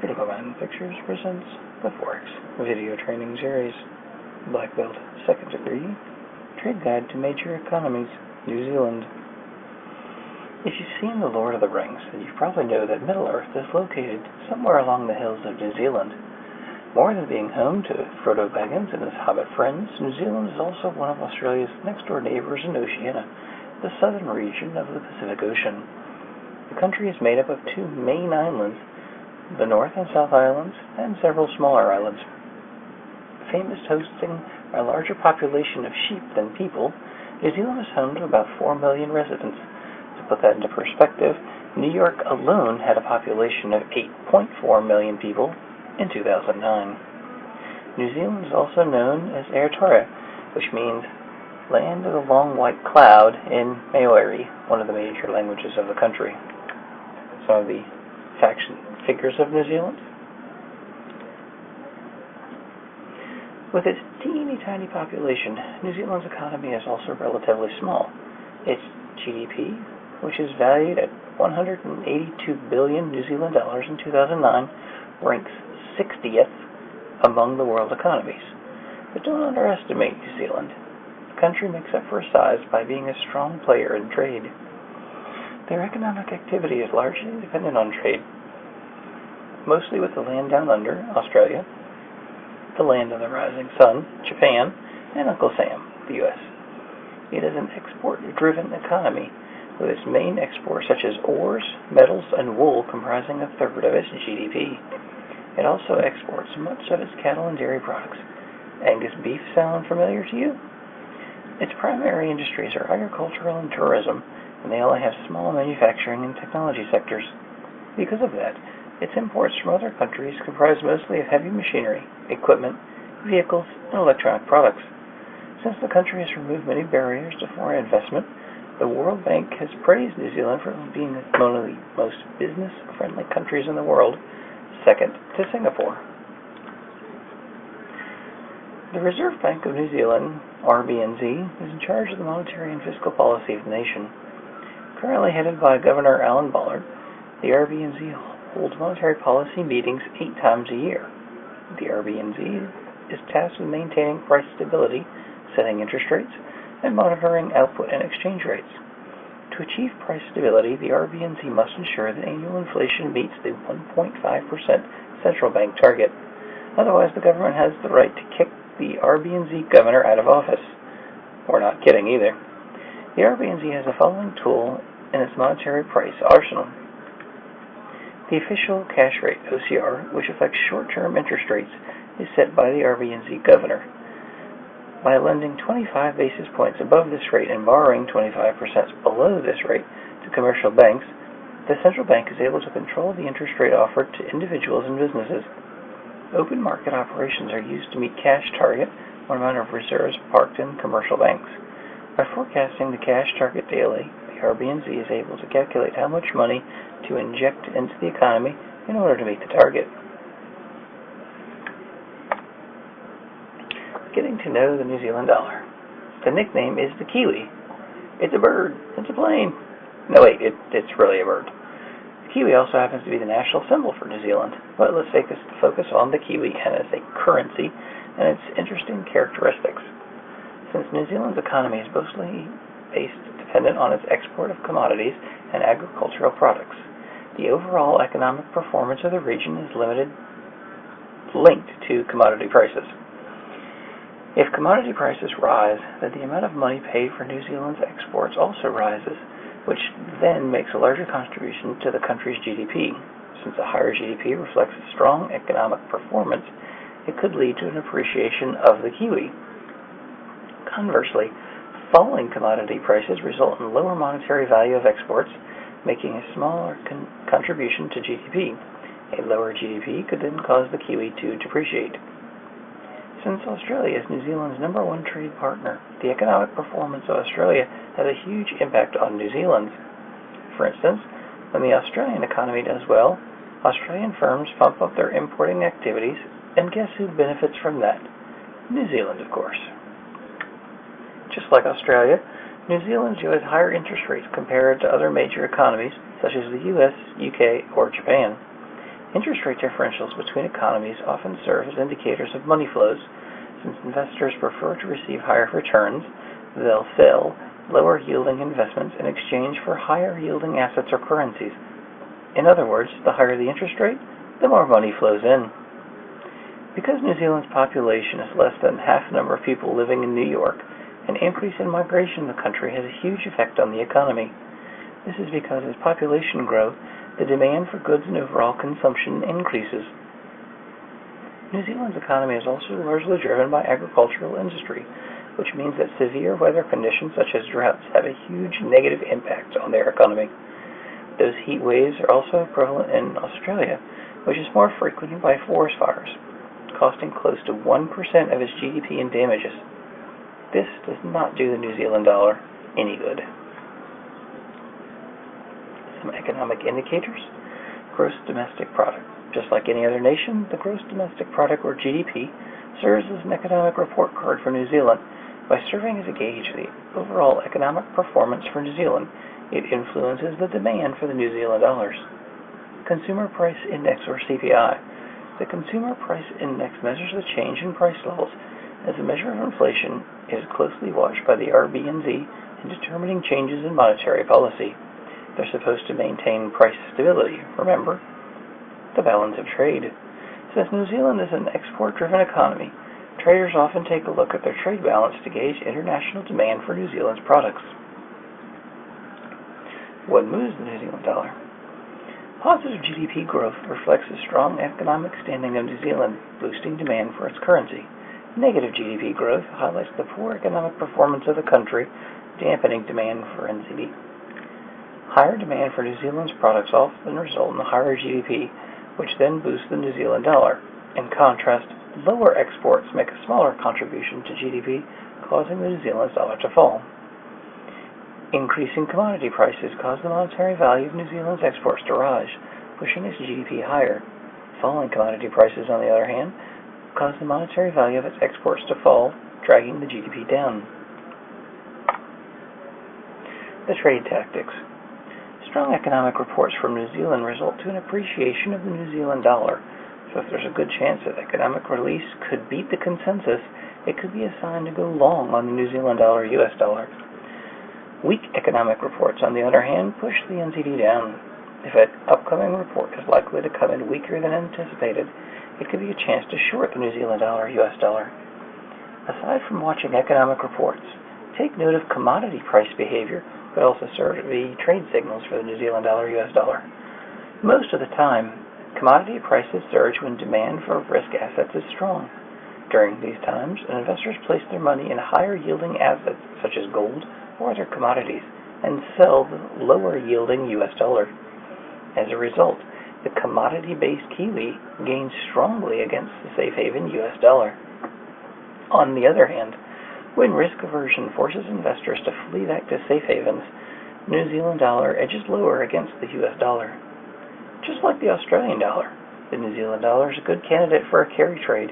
Critical Mind Pictures presents the Forex Video Training Series, Black Belt, Second Degree, Trade Guide to Major Economies, New Zealand. If you've seen The Lord of the Rings, then you probably know that Middle-earth is located somewhere along the hills of New Zealand. More than being home to Frodo Baggins and his hobbit friends, New Zealand is also one of Australia's next-door neighbours in Oceania, the southern region of the Pacific Ocean. The country is made up of two main islands, the North and South Islands, and several smaller islands. Famous hosting a larger population of sheep than people, New Zealand is home to about 4 million residents. To put that into perspective, New York alone had a population of 8.4 million people in 2009. New Zealand is also known as Aotearoa, which means land of the long white cloud in Maori, one of the major languages of the country. Some of the facts and figures of New Zealand. With its teeny-tiny population, New Zealand's economy is also relatively small. Its GDP, which is valued at 182 billion New Zealand dollars in 2009, ranks 60th among the world economies. But don't underestimate New Zealand. The country makes up for size by being a strong player in trade. Their economic activity is largely dependent on trade, mostly with the land down under, Australia, the land of the rising sun, Japan, and Uncle Sam, the U.S. It is an export-driven economy, with its main exports such as ores, metals, and wool comprising a third of its GDP. It also exports much of its cattle and dairy products. Angus beef sound familiar to you? Its primary industries are agricultural and tourism, and they only have small manufacturing and technology sectors. Because of that, its imports from other countries comprise mostly of heavy machinery, equipment, vehicles, and electronic products. Since the country has removed many barriers to foreign investment, the World Bank has praised New Zealand for being one of the most business-friendly countries in the world, second to Singapore. The Reserve Bank of New Zealand, RBNZ, is in charge of the monetary and fiscal policy of the nation. Currently headed by Governor Alan Bollard, the RBNZ holds monetary policy meetings 8 times a year. The RBNZ is tasked with maintaining price stability, setting interest rates, and monitoring output and exchange rates. To achieve price stability, the RBNZ must ensure that annual inflation meets the 1.5% central bank target. Otherwise, the government has the right to kick the RBNZ governor out of office. We're not kidding either. The RBNZ has the following tool in its monetary price arsenal. The official cash rate, OCR, which affects short-term interest rates, is set by the RBNZ governor. By lending 25 basis points above this rate and borrowing 25% below this rate to commercial banks, the central bank is able to control the interest rate offered to individuals and businesses. Open market operations are used to meet cash target or amount of reserves parked in commercial banks. By forecasting the cash target daily, the RBNZ is able to calculate how much money to inject into the economy in order to meet the target. Getting to know the New Zealand dollar. The nickname is the Kiwi. It's a bird. It's a plane. No, wait, it's really a bird. The Kiwi also happens to be the national symbol for New Zealand, but let's focus on the Kiwi and as a currency and its interesting characteristics. Since New Zealand's economy is mostly dependent on its export of commodities and agricultural products, the overall economic performance of the region is linked to commodity prices. If commodity prices rise, then the amount of money paid for New Zealand's exports also rises, which then makes a larger contribution to the country's GDP. Since a higher GDP reflects a strong economic performance, it could lead to an appreciation of the Kiwi. Conversely, falling commodity prices result in lower monetary value of exports, making a smaller contribution to GDP. A lower GDP could then cause the Kiwi to depreciate. Since Australia is New Zealand's #1 trade partner, the economic performance of Australia has a huge impact on New Zealand. For instance, when the Australian economy does well, Australian firms pump up their importing activities, and guess who benefits from that? New Zealand, of course. Just like Australia, New Zealand enjoys higher interest rates compared to other major economies such as the US, UK, or Japan. Interest rate differentials between economies often serve as indicators of money flows. Since investors prefer to receive higher returns, they'll sell lower-yielding investments in exchange for higher-yielding assets or currencies. In other words, the higher the interest rate, the more money flows in. Because New Zealand's population is less than half the number of people living in New York, an increase in migration in the country has a huge effect on the economy. This is because as population grows, the demand for goods and overall consumption increases. New Zealand's economy is also largely driven by agricultural industry, which means that severe weather conditions such as droughts have a huge negative impact on their economy. Those heat waves are also prevalent in Australia, which is more frequented by forest fires, costing close to 1% of its GDP in damages. This does not do the New Zealand dollar any good. Some economic indicators. Gross domestic product. Just like any other nation, the gross domestic product, or GDP, serves as an economic report card for New Zealand. By serving as a gauge of the overall economic performance for New Zealand, it influences the demand for the New Zealand dollars. Consumer Price Index, or CPI. The Consumer Price Index measures the change in price levels. As a measure of inflation, it is closely watched by the RBNZ in determining changes in monetary policy. They're supposed to maintain price stability, remember? The balance of trade. Since New Zealand is an export-driven economy, traders often take a look at their trade balance to gauge international demand for New Zealand's products. What moves the New Zealand dollar? Positive GDP growth reflects the strong economic standing of New Zealand, boosting demand for its currency. Negative GDP growth highlights the poor economic performance of the country, dampening demand for NZD. Higher demand for New Zealand's products often result in a higher GDP, which then boosts the New Zealand dollar. In contrast, lower exports make a smaller contribution to GDP, causing the New Zealand dollar to fall. Increasing commodity prices cause the monetary value of New Zealand's exports to rise, pushing its GDP higher. Falling commodity prices, on the other hand, cause the monetary value of its exports to fall, dragging the GDP down. The trade tactics. Strong economic reports from New Zealand result to an appreciation of the New Zealand dollar, so if there's a good chance that economic release could beat the consensus, it could be a sign to go long on the New Zealand dollar-US dollar. Weak economic reports, on the other hand, push the NZD down. If an upcoming report is likely to come in weaker than anticipated, it could be a chance to short the New Zealand dollar-US dollar. Aside from watching economic reports, take note of commodity price behavior, but also serve to be trade signals for the New Zealand dollar-US dollar. Most of the time, commodity prices surge when demand for risk assets is strong. During these times, investors place their money in higher-yielding assets such as gold or other commodities and sell the lower-yielding US dollar. As a result, the commodity-based Kiwi gains strongly against the safe haven US dollar. On the other hand, when risk aversion forces investors to flee back to safe havens, New Zealand dollar edges lower against the US dollar. Just like the Australian dollar, the New Zealand dollar is a good candidate for a carry trade,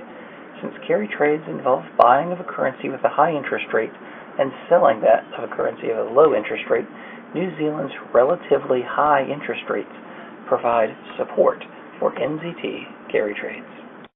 since carry trades involve buying of a currency with a high interest rate and selling that of a currency of a low interest rate. New Zealand's relatively high interest rates provide support for NZT carry trades.